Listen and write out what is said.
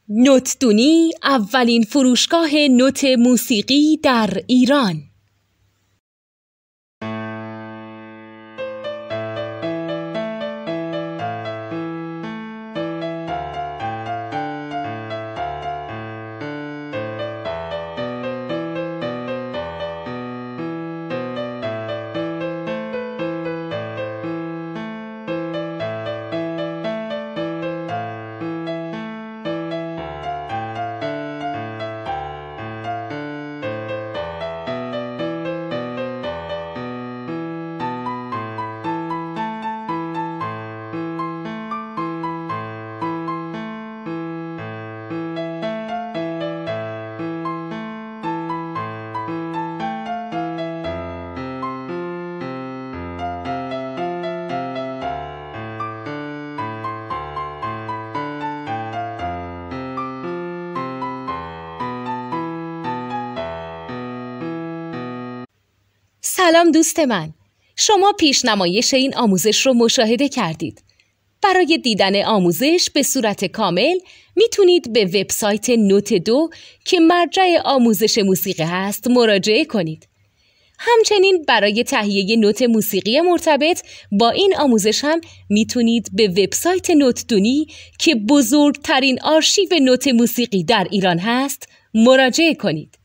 نوتدونی اولین فروشگاه نوت موسیقی در ایران. سلام دوست من، شما پیشنمایش این آموزش رو مشاهده کردید. برای دیدن آموزش به صورت کامل میتونید به وبسایت نوت 2 که مرجع آموزش موسیقی هست مراجعه کنید. همچنین برای تهیه نوت موسیقی مرتبط با این آموزش هم میتونید به وبسایت نوتدونی که بزرگترین آرشیو نوت موسیقی در ایران هست مراجعه کنید.